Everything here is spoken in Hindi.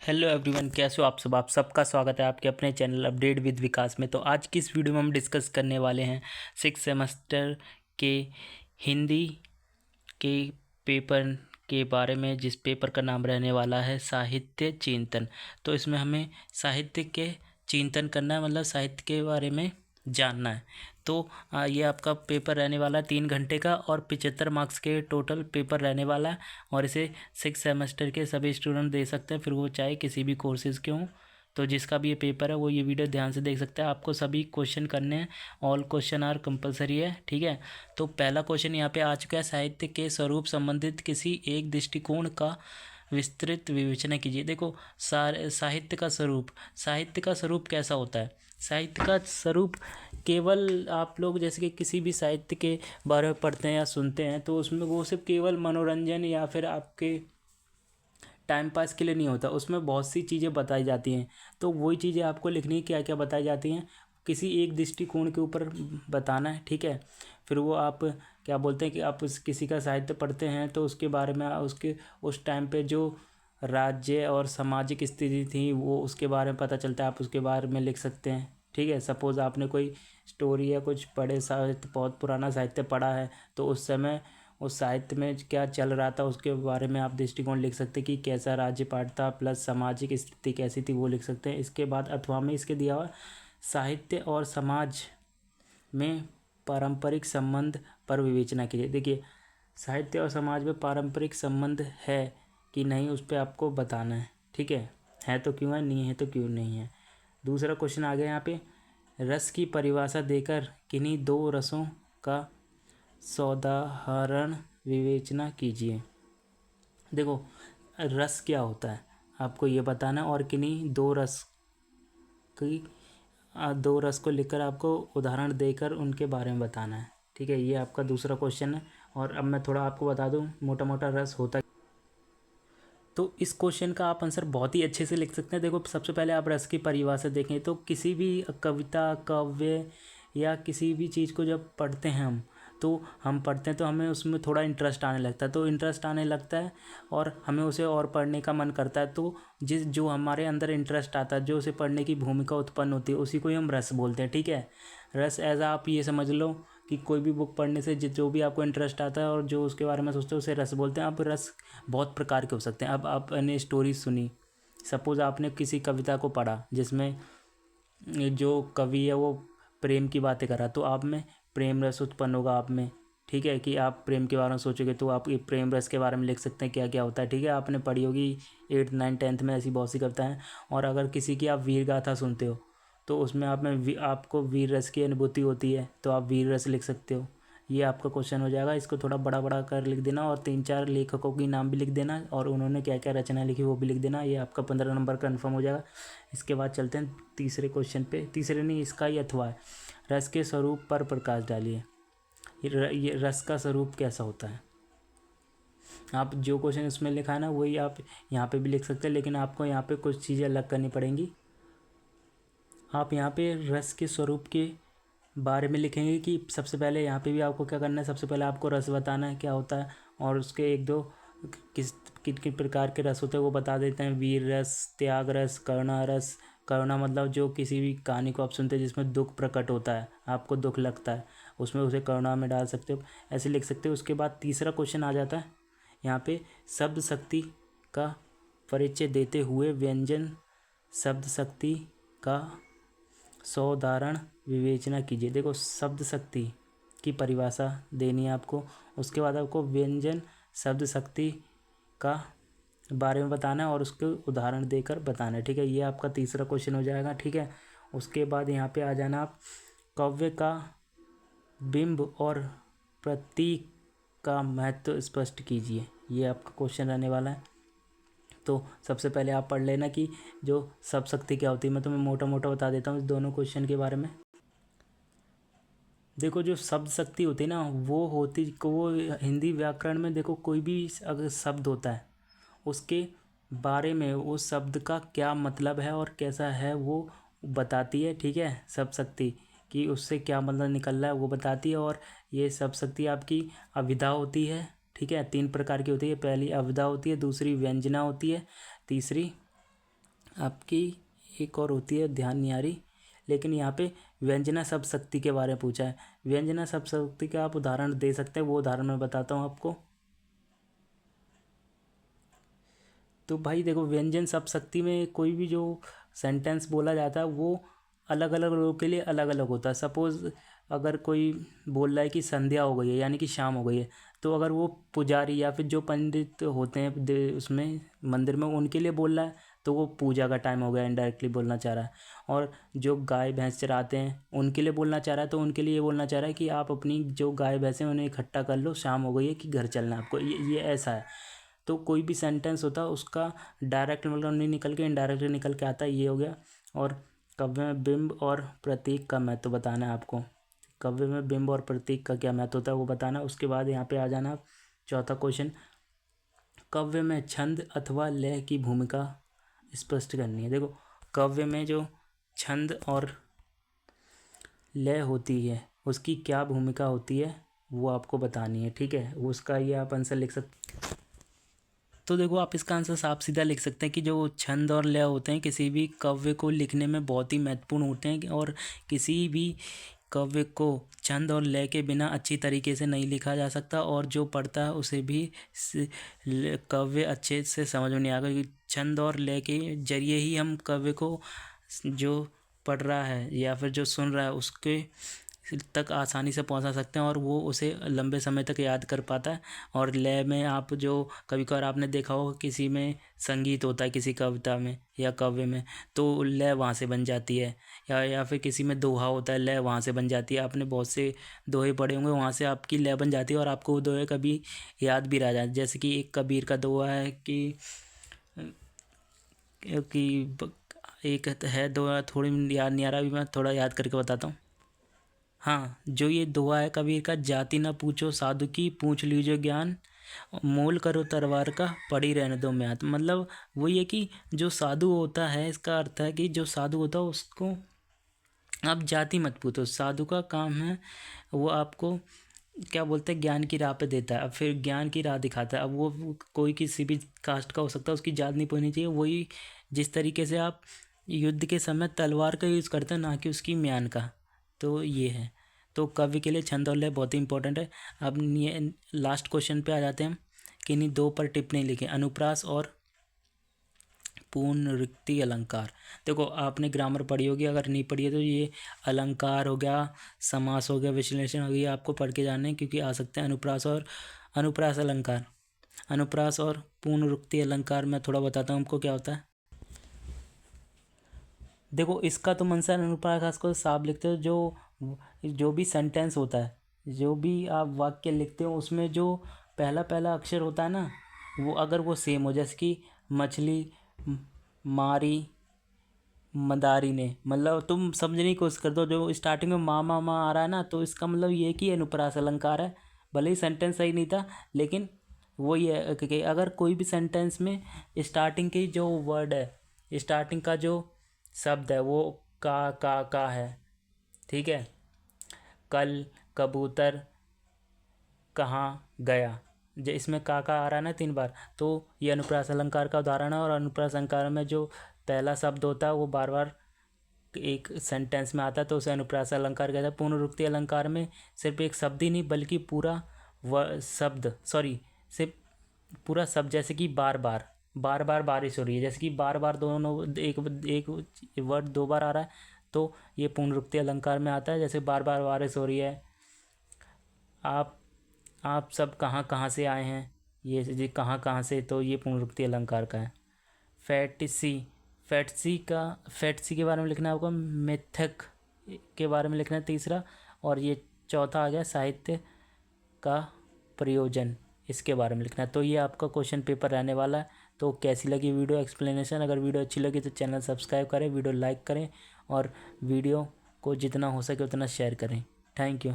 हेलो एवरीवन, कैसे हो आप सब। आप सबका स्वागत है आपके अपने चैनल अपडेट विद विकास में। तो आज की इस वीडियो में हम डिस्कस करने वाले हैं 6 सेमेस्टर के हिंदी के पेपर के बारे में, जिस पेपर का नाम रहने वाला है साहित्य चिंतन। तो इसमें हमें साहित्य के चिंतन करना है, मतलब साहित्य के बारे में जानना है। तो ये आपका पेपर रहने वाला है 3 घंटे का और 75 मार्क्स के टोटल पेपर रहने वाला है। और इसे 6 सेमेस्टर के सभी स्टूडेंट दे सकते हैं, फिर वो चाहे किसी भी कोर्सेज़ के हों। तो जिसका भी ये पेपर है वो ये वीडियो ध्यान से देख सकते हैं। आपको सभी क्वेश्चन करने हैं, ऑल क्वेश्चन आर कंपलसरी है, ठीक है। तो पहला क्वेश्चन यहाँ पे आ चुका है, साहित्य के स्वरूप संबंधित किसी एक दृष्टिकोण का विस्तृत विवेचना कीजिए। देखो, साहित्य का स्वरूप कैसा होता है। साहित्य का स्वरूप केवल आप लोग जैसे कि किसी भी साहित्य के बारे में पढ़ते हैं या सुनते हैं तो उसमें वो सिर्फ केवल मनोरंजन या फिर आपके टाइम पास के लिए नहीं होता, उसमें बहुत सी चीज़ें बताई जाती हैं। तो वही चीज़ें आपको लिखनी है, क्या क्या बताई जाती हैं, किसी एक दृष्टिकोण के ऊपर बताना है, ठीक है। फिर वो आप क्या बोलते हैं कि आप किसी का साहित्य पढ़ते हैं तो उसके बारे में उसके उस टाइम पे जो राज्य और सामाजिक स्थिति थी वो उसके बारे में पता चलता है, आप उसके बारे में लिख सकते हैं, ठीक है। सपोज़ आपने कोई स्टोरी या कुछ पढ़े साहित्य, बहुत पुराना साहित्य पढ़ा है, तो उस समय उस साहित्य में क्या चल रहा था उसके बारे में आप दृष्टिकोण लिख सकते हैं कि कैसा राज्यपाट था, प्लस सामाजिक स्थिति कैसी थी वो लिख सकते हैं। इसके बाद अथवा में इसके दिया हुआ साहित्य और समाज में पारंपरिक संबंध पर विवेचना कीजिए। देखिए, साहित्य और समाज में पारंपरिक संबंध है कि नहीं उस पर आपको बताना है, ठीक है तो क्यों है, नहीं है तो क्यों नहीं है। दूसरा क्वेश्चन आ गया यहाँ पे, रस की परिभाषा देकर किन्हीं दो रसों का सौदाहरण विवेचना कीजिए। देखो, रस क्या होता है आपको ये बताना, और किन्हीं की दो रस को लिखकर आपको उदाहरण देकर उनके बारे में बताना है, ठीक है। ये आपका दूसरा क्वेश्चन है। और अब मैं थोड़ा आपको बता दूं मोटा मोटा रस होता। तो इस क्वेश्चन का आप आंसर बहुत ही अच्छे से लिख सकते हैं। देखो, सबसे पहले आप रस की परिभाषा देखें तो किसी भी कविता, काव्य या किसी भी चीज़ को जब पढ़ते हैं हम पढ़ते हैं तो हमें उसमें थोड़ा इंटरेस्ट आने लगता है, तो इंटरेस्ट आने लगता है और हमें उसे और पढ़ने का मन करता है। तो जो हमारे अंदर इंटरेस्ट आता है, जो उसे पढ़ने की भूमिका उत्पन्न होती है, उसी को ही हम रस बोलते हैं, ठीक है। रस एज आप ये समझ लो कि कोई भी बुक पढ़ने से जो भी आपको इंटरेस्ट आता है और जो उसके बारे में सोचते हैं उसे रस बोलते हैं। अब रस बहुत प्रकार के हो सकते हैं। अब आपने स्टोरी सुनी, सपोज़ आपने किसी कविता को पढ़ा जिसमें जो कवि है वो प्रेम की बातें करा, तो आप में प्रेम रस उत्पन्न होगा आप में, ठीक है। कि आप प्रेम के बारे में सोचोगे तो आप ये प्रेम रस के बारे में लिख सकते हैं क्या क्या होता है, ठीक है। आपने पढ़ी होगी 8, 9, 10th में ऐसी बहुत सी कविताएँ। और अगर किसी की आप वीर गाथा सुनते हो तो उसमें आपको वीर रस की अनुभूति होती है, तो आप वीर रस लिख सकते हो। ये आपका क्वेश्चन हो जाएगा। इसको थोड़ा बड़ा बड़ा कर लिख देना और 3-4 लेखकों की नाम भी लिख देना और उन्होंने क्या क्या रचना लिखी वो भी लिख देना। ये आपका 15 नंबर कन्फर्म हो जाएगा। इसके बाद चलते हैं तीसरे क्वेश्चन पे। तीसरे नहीं, इसका ही अथवा है, रस के स्वरूप पर प्रकाश डालिए। ये रस का स्वरूप कैसा होता है, आप जो क्वेश्चन इसमें लिखा है ना वही आप यहाँ पे भी लिख सकते हैं, लेकिन आपको यहाँ पे कुछ चीज़ें अलग करनी पड़ेंगी। आप यहाँ पे रस के स्वरूप के बारे में लिखेंगे कि सबसे पहले यहाँ पे भी आपको क्या करना है, सबसे पहले आपको रस बताना है क्या होता है और उसके एक दो किस किन किन प्रकार के रस होते हैं वो बता देते हैं। वीर रस, त्याग रस, करुणा रस। करुणा मतलब जो किसी भी कहानी को आप सुनते हैं जिसमें दुख प्रकट होता है, आपको दुख लगता है, उसमें उसे करुणा में डाल सकते हो, ऐसे लिख सकते हो। उसके बाद तीसरा क्वेश्चन आ जाता है यहाँ पे, शब्द शक्ति का परिचय देते हुए व्यंजन शब्द शक्ति का सौदाहरण विवेचना कीजिए। देखो, शब्द शक्ति की परिभाषा देनी है आपको, उसके बाद आपको व्यंजन शब्द शक्ति का बारे में बताना है और उसके उदाहरण देकर बताना है, ठीक है। ये आपका तीसरा क्वेश्चन हो जाएगा, ठीक है। उसके बाद यहाँ पे आ जाना आप, काव्य का बिंब और प्रतीक का महत्व स्पष्ट कीजिए। ये आपका क्वेश्चन रहने वाला है। तो सबसे पहले आप पढ़ लेना कि जो सब शक्ति क्या होती है। मैं तुम्हें मोटा मोटा बता देता हूँ इस दोनों क्वेश्चन के बारे में। देखो, जो शब्द शक्ति होती है ना वो हिंदी व्याकरण में, देखो कोई भी अगर शब्द होता है उसके बारे में उस शब्द का क्या मतलब है और कैसा है वो बताती है, ठीक है। सब शक्ति कि उससे क्या मतलब निकल रहा है वो बताती है। और ये सब शक्ति आपकी अभिधा होती है, ठीक है। 3 प्रकार की होती है, पहली अभिधा होती है, दूसरी व्यंजना होती है, तीसरी आपकी एक और होती है, ध्यान नहीं आ रही, लेकिन यहाँ पे व्यंजना शब्द शक्ति के बारे में पूछा है। व्यंजना शब्द शक्ति का आप उदाहरण दे सकते हैं, वो उदाहरण मैं बताता हूँ आपको। तो भाई देखो, व्यंजन शब्द शक्ति में कोई भी जो सेंटेंस बोला जाता है वो अलग अलग लोगों के लिए अलग अलग होता है। सपोज़ अगर कोई बोल रहा है कि संध्या हो गई है, यानी कि शाम हो गई है, तो अगर वो पुजारी या फिर जो पंडित होते हैं उसमें मंदिर में, उनके लिए बोल रहा है तो वो पूजा का टाइम हो गया, इनडायरेक्टली बोलना चाह रहा है। और जो गाय भैंस चराते हैं उनके लिए बोलना चाह रहा है, तो उनके लिए ये बोलना चाह रहा है कि आप अपनी जो गाय भैंस हैं उन्हें इकट्ठा कर लो, शाम हो गई है कि घर चलना है आपको, ये ऐसा है। तो कोई भी सेंटेंस होता है उसका डायरेक्ट मतलब नहीं निकल के इनडायरेक्टली निकल के आता है, ये हो गया। और काव्य में बिंब और प्रतीक का महत्व बताना है आपको। काव्य में बिंब और प्रतीक का क्या महत्व होता है वो बताना। उसके बाद यहाँ पे आ जाना आप, चौथा क्वेश्चन, काव्य में छंद अथवा लय की भूमिका स्पष्ट करनी है। देखो, काव्य में जो छंद और लय होती है उसकी क्या भूमिका होती है वो आपको बतानी है, ठीक है। उसका ये आप आंसर लिख सकते। तो देखो, आप इसका आंसर साफ सीधा लिख सकते हैं कि जो छंद और लय होते हैं किसी भी काव्य को लिखने में बहुत ही महत्वपूर्ण होते हैं, और किसी भी काव्य को छंद और लय के बिना अच्छी तरीके से नहीं लिखा जा सकता, और जो पढ़ता है उसे भी काव्य अच्छे से समझ में नहीं आएगा, क्योंकि छंद और लय के जरिए ही हम काव्य को जो पढ़ रहा है या फिर जो सुन रहा है उसके तक आसानी से पहुंचा सकते हैं, और वो उसे लंबे समय तक याद कर पाता है। और लय में आप जो कभी कभार आपने देखा हो किसी में संगीत होता है, किसी कविता में या काव्य में, तो लय वहाँ से बन जाती है। या फिर किसी में दोहा होता है, लय वहाँ से बन जाती है। आपने बहुत से दोहे पढ़े होंगे, वहाँ से आपकी लय बन जाती है और आपको वो दोहे कभी याद भी रह जाए। जैसे कि एक कबीर का दोहा है कि एक है दोहा, थोड़ी याद नहीं आ रहा, अभी मैं थोड़ा याद करके बताता हूँ। हाँ, जो ये दोहा है कबीर का, जाति न पूछो साधु की, पूछ लीजिए ज्ञान, मोल करो तलवार का, पड़ी रहने दो म्याद। मतलब वही है कि जो साधु होता है, इसका अर्थ है कि जो साधु होता है उसको आप जाति मत पूछो। साधु का काम है वो आपको क्या बोलते हैं, ज्ञान की राह पे देता है, अब फिर ज्ञान की राह दिखाता है। अब वो कोई किसी भी कास्ट का हो सकता है, उसकी जात नहीं पूछनी चाहिए। वही जिस तरीके से आप युद्ध के समय तलवार का यूज़ करते हैं, ना कि उसकी म्यान का। तो ये है। तो कवि के लिए छंद और लय बहुत ही इंपॉर्टेंट है। अब ये लास्ट क्वेश्चन पे आ जाते हैं, कि इन्हीं दो पर टिप्पणी लिखें, अनुप्रास और पुनरुक्ति अलंकार। देखो, आपने ग्रामर पढ़ी होगी, अगर नहीं पढ़ी है तो ये अलंकार हो गया, समास हो गया, विश्लेषण हो गया, आपको पढ़ के जाने, क्योंकि आ सकते हैं अनुप्रास अलंकार। अनुप्रास और पुनरुक्ति अलंकार मैं थोड़ा बताता हूँ आपको क्या होता है। देखो, इसका तो मनसा अनुप्रास को साफ लिखते हो, जो भी सेंटेंस होता है, जो भी आप वाक्य लिखते हो, उसमें जो पहला पहला अक्षर होता है ना, वो अगर वो सेम हो, जैसे कि मछली मारी मदारी ने, मतलब तुम समझने की कोशिश कर दो, जो स्टार्टिंग में माँ आ रहा है ना, तो इसका मतलब ये कि अनुप्रास अलंकार है। भले ही सेंटेंस सही नहीं था, लेकिन वो ये कि अगर कोई भी सेंटेंस में स्टार्टिंग की जो वर्ड है, स्टार्टिंग का जो शब्द है वो का है, ठीक है। कल कबूतर कहाँ गया, जो इसमें का आ रहा है ना 3 बार, तो ये अनुप्रास अलंकार का उदाहरण है। और अनुप्रास अलंकार में जो पहला शब्द होता है वो बार बार एक सेंटेंस में आता है, तो उसे अनुप्रास अलंकार कहते हैं। पुनरुक्ति अलंकार में सिर्फ एक शब्द ही नहीं, बल्कि पूरा शब्द, सिर्फ पूरा शब्द, जैसे कि बार बार बारिश हो रही है, जैसे कि बार बार दोनों एक वर्ड 2 बार आ रहा है, तो ये पुनरुक्ति अलंकार में आता है। जैसे बार बार बारिश हो रही है, आप सब कहाँ कहाँ से आए हैं, ये कहाँ कहाँ से, तो ये पुनरुक्ति अलंकार का है। फैटसी फैटसी के बारे में लिखना है आपको। मिथक के बारे में लिखना है तीसरा। और ये चौथा आ गया साहित्य का प्रयोजन, इसके बारे में लिखना है। तो ये आपका क्वेश्चन पेपर रहने वाला है। तो कैसी लगी वीडियो एक्सप्लेनेशन? अगर वीडियो अच्छी लगी तो चैनल सब्सक्राइब करें, वीडियो लाइक करें, और वीडियो को जितना हो सके उतना शेयर करें। Thank you.